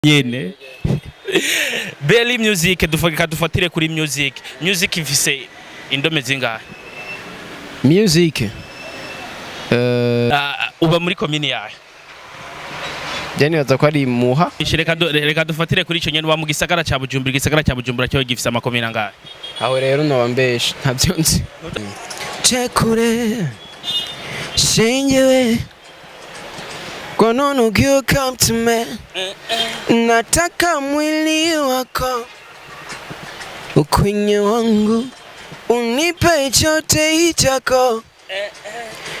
yene Belly music dufatire kuri music ifise indome zingahe music uba muri komine yawe Jeni baza ko ari muha reka dufatire kuri ico nyene wa mu gisagara ca Bujumbura cyo gifise amakomine angahe aho rero no wambeshe ntavyo nzi chekure shenyewe Konono you come to me nataka mwili wako ukwenye wangu unipe chote chako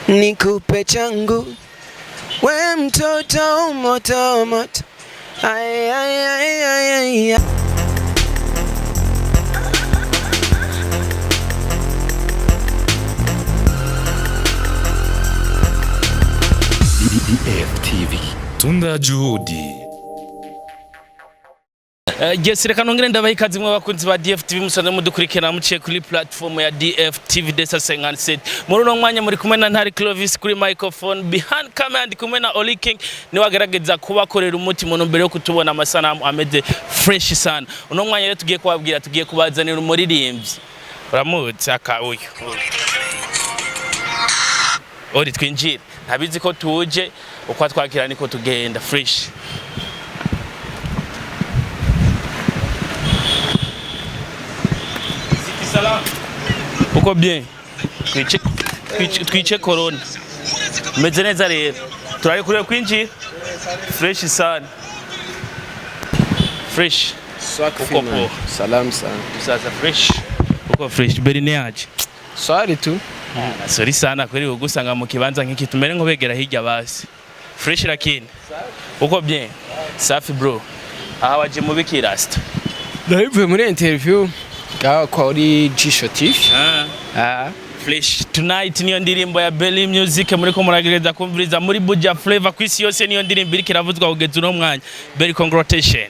nikupe changu we mtoto moto moto ay ay ay ay ay DFTV Tunda Juhudi Yes, reka nongere ndabaha ikaze mwe bakunzi ba DFTV musanze mudukurikira muciye kuri platform ya DFTV Desa 57 muri no mwanya muri kumwe na Ntari Clovis kuri microphone behind camera ndi kumwe na Oli King ni wagerageza kubakorera umuti mu mbere yo kutubona amasanamu ameze fresh sana uno mwanya rero tugiye kubabwira tugiye kubazanira umuririmbyi uramutse aka uyu Ori twinjira ntabizi ko tuje uko twakira niko tugenda fresh Salam. Uko bien. Twice corona. Meze neza rero. Turari kure kwinjira. Fresh sana. Fresh. Uko po. Salam sana. Sasa fresh. Uko fresh berine yaje. Sorry tu. Sorry sana kweli ugusanga mu kibanza nk'iki tumere nko begera hirya basi. Fresh lakini. Uko bien. Safi bro. Aha waje mu bikirasta. Ndabivuye muri interview. Kwa uri Jisho TV. Fresh tonight niyo ndirimbo ya Belly Music muri ko muragereza kumviriza muri buja flavor kwisi yose niyo ndirimbo iri kiravuzwa kugeza uno mwanya. Belly congratulation.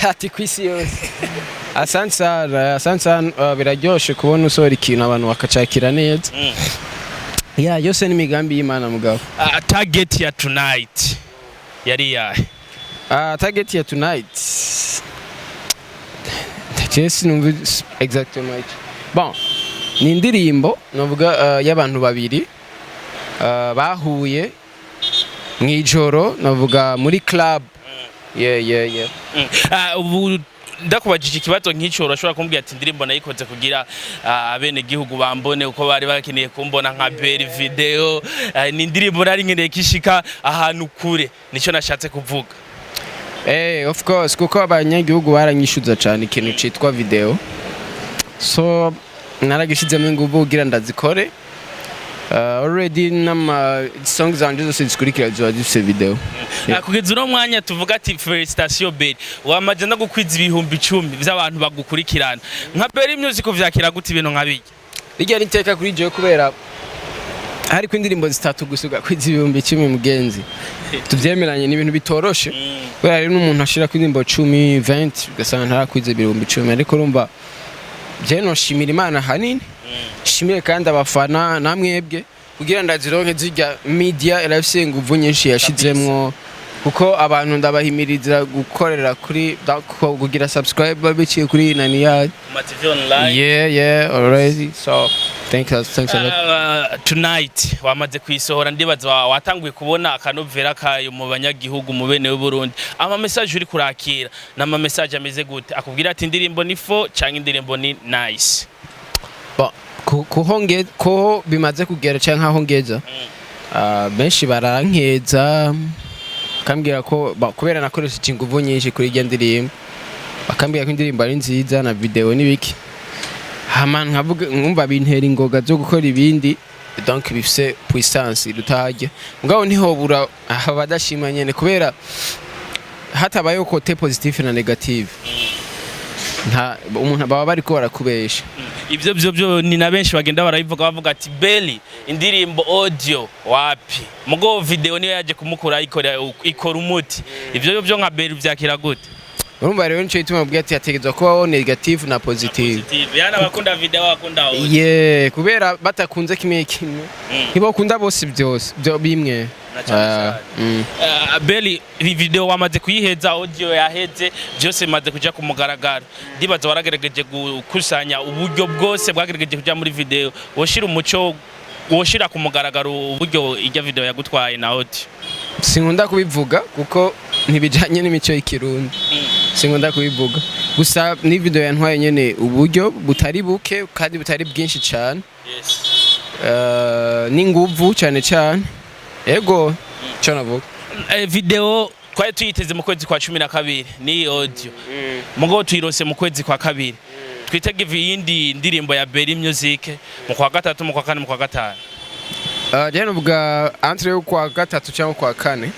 Ati kwisi yose. Asante sana biraryoshe kubona usora ikintu abantu bakacakira neza. Yose ni migambi y'Imana mugabo. Target ya tonight. Yari yahe? Target ya tonight. Yes, numva exactement. Bon, ni indirimbo navuga y'abantu babiri bahuye mwijoro navuga muri club. Yeah. Ubu ndakubajije ikibazo nk'icoro ashobora kumbwira ati indirimbo nayikoze kugira abene gihugu bambone uko bari bakeneye kumbona nka beri video ni indirimbo nari nkeneye kishika ahantu kure nico nashatse kuvuga. Of course, kuko abanyagihugu baranyishuza cyane ikintu citwa video. So naragishizemo ingufu kugira ndazikore. Already nama songs zanje zose zikurikira zifise video. Kugeza uno mwanya tuvuga ati felicitation Belly. Wamaje ndagukwiza ibihumbi 10 by'abantu bagukurikirana. Nka Belly Music vyakira gute ibintu nkabiki? Bijya niteka kuri je kubera hari kwindirimbo zitatu gusuga kwiza ibihumbi 10 mugenzi. Tuvyemeranye n'ibintu bitoroshe. Kubera rero n'umuntu ashira kwindirimbo 10 20 ugasanga ntarakwiza ibihumbi 10 ariko urumva je no shimira Imana hanini. Shimire kandi abafana namwebwe kugira ndazironke zijya media irafise nguvu nyinshi yashizemwo kuko abantu ndabahimiriza gukorera kuri kugira subscribe biciye kuri niyo TV online. Yeah already so thanks a lot. Tonight wamaze kwisohora ndibaza watanguye kubona akanovera kayo mu banyagihugu mu bene w'u Burundi ama message uri kurakira nama message ameze gute akubwira ati indirimbo ni fo cyangwa indirimbo ni nice. Bon ko bimaze kugera cyangwa nkaho ngeza benshi barankeza bakambwira ko kubera nakoresha ingufu nyinshi kuri iyo ndirimbo bakambwira ko indirimbo ari nziza na video n'ibiki hamana nkavuga ngumva bintera ingoga zo gukora ibindi donc bifise puissance rutajya ngabo niho bura abadashima nyene kubera hatabaye ko te positive na negative nta umuntu baba bari ko barakubesha ibyo ni na benshi bagenda barabivuga bavuga ati Belly indirimbo audio wapi mugo video niyo yaje kumukura ikora umuti ibyo nka Belly vyakira gute urumva rero nico ituma bwati yategezwa kubaho negative na positive yana bakunda video bakunda audio kubera batakunze kimwe ntibo kunda bose byose byo bimwe Beli video wamaze kuyiheza, audio yaheze, byose maze kuja ku mugaragaro. Ndibaza waragerageje gukusanya uburyo bwose bwagerageje kuja muri video, woshira umuco, woshira ku mugaragaro uburyo ijya video yagutwaye na audio. Sinkunda kubivuga kuko ntibijanye n'imico y'ikirundi. Sinkunda kubivuga. Gusa ni video yantwaye nyene uburyo butari buke kandi butari bwinshi cyane. N'inguvu cyane cyane. Ego cyo navuga. Video twari tuyiteze mu kwezi kwa 12 ni audio. Mugo tuyirose mu kwezi kwa 2. Twitege iyindi ndirimbo ya Berry Music mu kwa 3 mu kwa 4 mu kwa 5. Jeno vuga entre yo kwa 3 cyangwa kwa 4.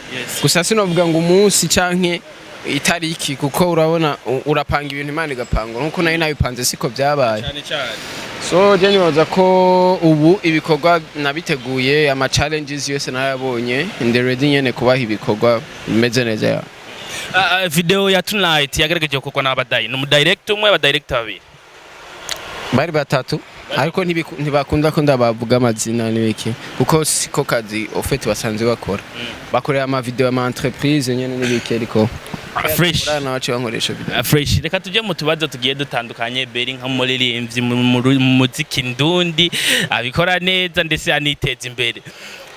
Gusa sinovuga ngo umunsi canke itariki kuko urabona urapanga ibintu Imana igapanga nkuko nayo nabipanze siko byabaye cyane. So jeni waza ko ubu ibikorwa nabiteguye ama challenges yose nayabonye inde ready nyene kubaha ibikorwa bimeze neza ya. Video ya tonight yagerageje gukorwa n'abadayi no director umwe aba director babiri. Bari batatu ariko ntibakunda ko ndabavuga amazina n'ibiki kuko siko kazi ofete basanze bakora. Bakorera ama video ama entreprise nyene n'ibiki ariko fresh fresh. Reka tujye mu tubazo tugiye dutandukanye. Berry nka muririmbyi mu muziki ndundi abikora neza ndetse aniteza imbere.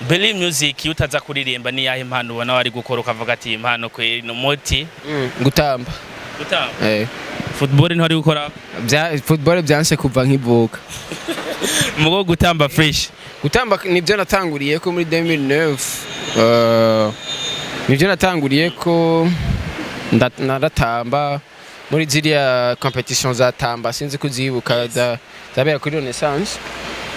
Berry Music utaza kuririmba ni yahe impano ubona wari gukora ukavuga ati impano kwe no moti? Gutamba. Football ntari gukora? Football byanse kuva nkivuka. Mugo gutamba fresh. Gutamba nibyo natanguriye ko muri 2009. Nibyo natanguriye ko naratamba muri ziriya competition za tamba sinzi kuzibuka zabera kuri Renaissance.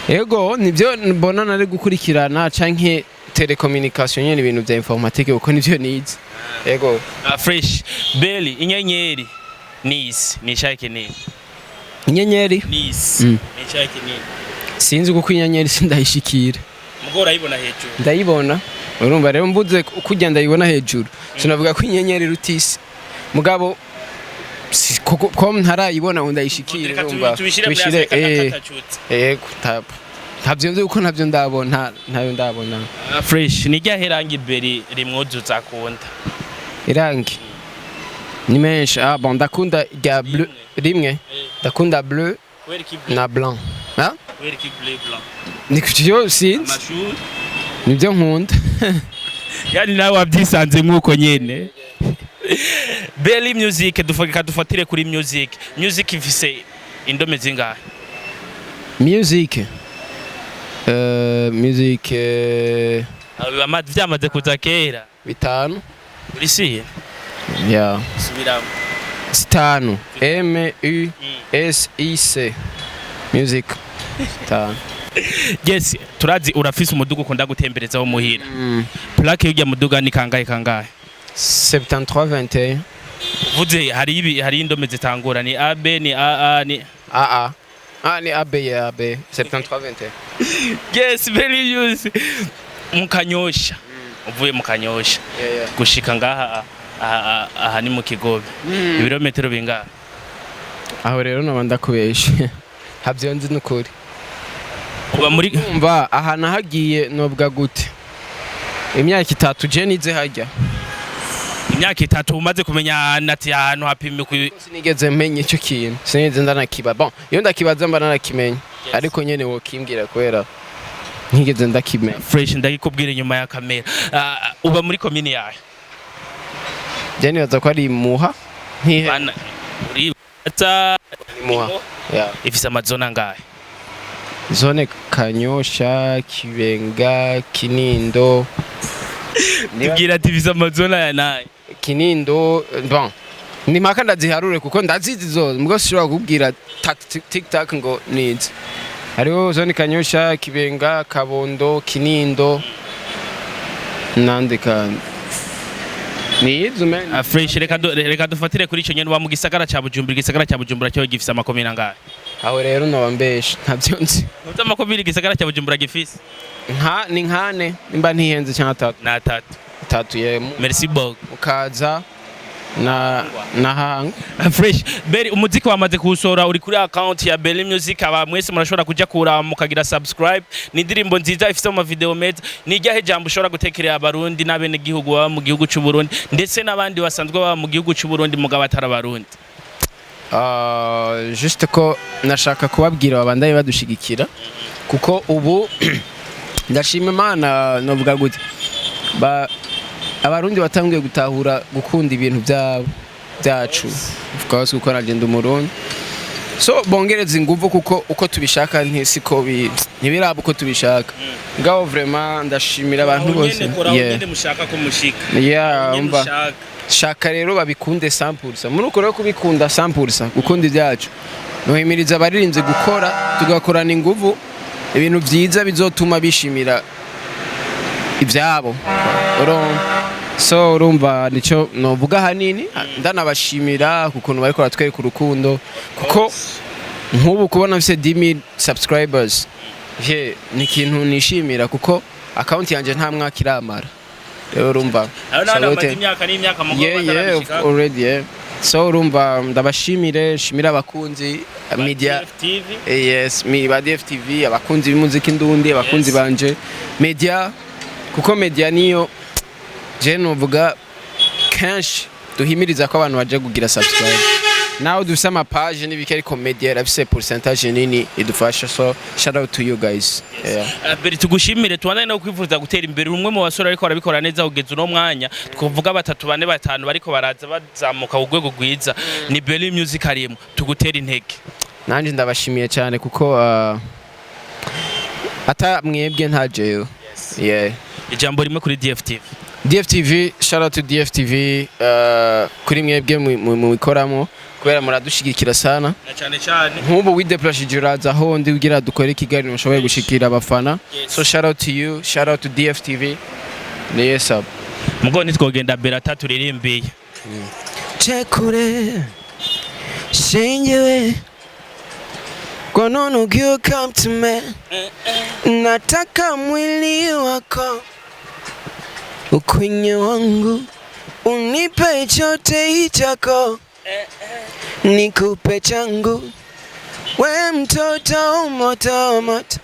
Ego nibyo mbona nari gukurikirana canke telecommunication nyene ibintu bya informatique uko nivyo nize. Ego fresh. Berry inyenyeri Nice ni shake ni inyenyeri Nice ni shake ni sinzi uko inyenyeri sindayishikira. Mugo urayibona hejuru? Ndayibona. Urumva rero mbuze kujya ndayibona hejuru. Sinavuga ko inyenyeri rutisi. Mugabo ko ntarayibona ndayishikira urumva. Tubishire Yego ntabyo nzi uko ntabyo ndabona ntayo ndabona. Fresh ni ryaherangi Berry rimwuzuza akunda. Irangi ni menshi. Bon ndakunda rya bleu rimwe. Ndakunda bleu na blanc. Weriki bleu blanc. Ni kucyo sinzi. Nibyo nkunda. Yani nawe wabyisanze nkuko nyene. Berry Music dufatire kuri music. Music ifise indome zingahe? Music byamaze kuza kera 5 urisiye ya subiramo 5 MUSIC music 5. Yes, turazi urafise umuduga ukunda gutembereza wo muhira. Plaque y'ujya muduga ni kangahe? 7321. Vuze hari indome zitangura ni AB ni AA ni AA. Ni AB ya AB 7321. Yes, very use. Mukanyosha. Uvuye mukanyosha. Gushika ngaha aha ni mu Kigobe. Ibirometero bingahe? Aho rero nabanda kubesha. Habyo nzi nukuri. Uba muri umva aha nahagiye nobwa gute? Imyaka 3 je nize hajya. Imyaka 3 umaze kumenya nati ahantu hapimye ku sinigeze menye icyo kintu. Sinigeze ndanakiba. Bon, iyo ndakibaza mba narakimenya. Ariko nyene wo kimbwira kwera. Ntigeze ndakimenya. Fresh ndagikubwira inyuma ya kamera. Uba muri komine yahe? Jeni waza ko ari muha. Bana uri muha. Yeah. Ifisa amazona ngahe? Zone Kanyosha, Kibenga, Kinindo. Tubwira ati ifisa amazona ya naye. Kinindo, bon. Ni makanda ziharure kuko ndazizi zose. Mugo shobora kubwira tic tac ngo nizi. Hariho zone Kanyosha, Kibenga, Kabondo, Kinindo. Nande kandi. Nizume fresh reka dufatire kuri ico nyene wa mu gisagara ca Bujumbura cyo gifisa amakomine ngahe? Aho rero no bambesha ntabyo nzi. Uta amakomine gisagara ca Bujumbura gifise? Ni nkane nimba ntihenze cyane 3. Na 3. 3 ye. Merci beaucoup. Ukaza na hanga fresh Berry umuziki wamaze kuwusohora uri kuri account ya Berry Music aba mwese murashobora kuja kura mukagira subscribe ni indirimbo nziza ifite mu video meza ni ryahe jambo ushobora gutekerera abarundi n'abene gihugu baba mu gihugu cy'u Burundi ndetse n'abandi basanzwe baba mu gihugu cy'u Burundi mugabo atari abarundi juste ko nashaka kubabwira babandaye badushigikira kuko ubu ndashima Imana novuga gute abarundi batangiye gutahura gukunda ibintu byacu of course kuko nagenda umurundi so bongereza inguvu kuko uko tubishaka ntisiko ntibiraba uko tubishaka ngaho vraiment ndashimira abantu bose nyene mushaka ko mushika umva shaka rero babikunde 100% muri uko rero kubikunda 100% gukunda ibyacu nohimiriza abaririnze gukora tugakorana inguvu ibintu byiza bizotuma bishimira ibyabo so urumva nicyo novuga hanini ndanabashimira kuko bariko baratwereka urukundo kuko nk'ubu kubona mfise 10,000 subscribers ni ikintu nishimira kuko account yanje nta mwaka iramara rero urumva already so urumva ndabashimire shimira abakunzi media yes ba DFTV abakunzi b'umuziki ndundi abakunzi banje media kuko media niyo je novuga kenshi duhimiriza ko abantu baje kugira subscribe now dufise ama page n'ibike ariko media yarafise percentage nini idufasha so shout out to you guys Berry tugushimire tubandane no kwifuza gutera imbere umwe mu basore ariko barabikora neza kugeza uno mwanya twovuga 3 4 5 bariko baraza bazamuka ku rwego rwiza ni Berry Music arimo tugutera intege nanje ndabashimiye cyane kuko ata mwebwe nta jeyo ijambo rimwe kuri DFTV shout out to DFTV kuri mwebwe mu ikoramo kubera muradushigikira sana cyane cyane nk'ubu wideplashije uraza aho ndi ugira dukore ikiganiro mushoboye gushikira abafana so shout out to you shout out to DFTV yes up mugo nitwogenda Berry aturirimbiye chekure shenyewe kwa nini you come to me nataka mwili wako ukwenye wangu unipe chote chako nikupe changu we mtoto moto moto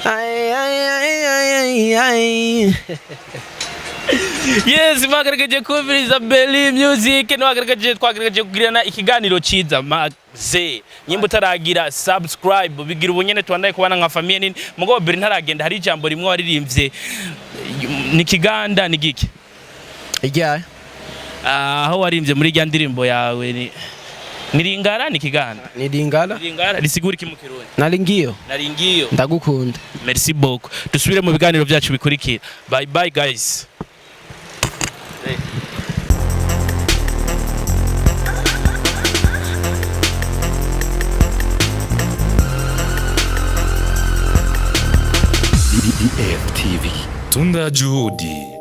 ay yes mwagaragaje kumviriza Berry Music twagaragaje kugirana ikiganiro ciza maze nyimbo taragira subscribe bigira ubunyene twandaye kubana nka famille nini mugo Berry ntaragenda hari ijambo rimwe waririmbye ni kiganda ni giki aho warimbye muri rya ndirimbo yawe ni Niringara ni kiganda Niringara risigura iki mu Kirundi Naringiyo ndagukunda merci beaucoup dusubire mu biganiro byacu bikurikira bye bye guys DFTV Tunda Juhudi.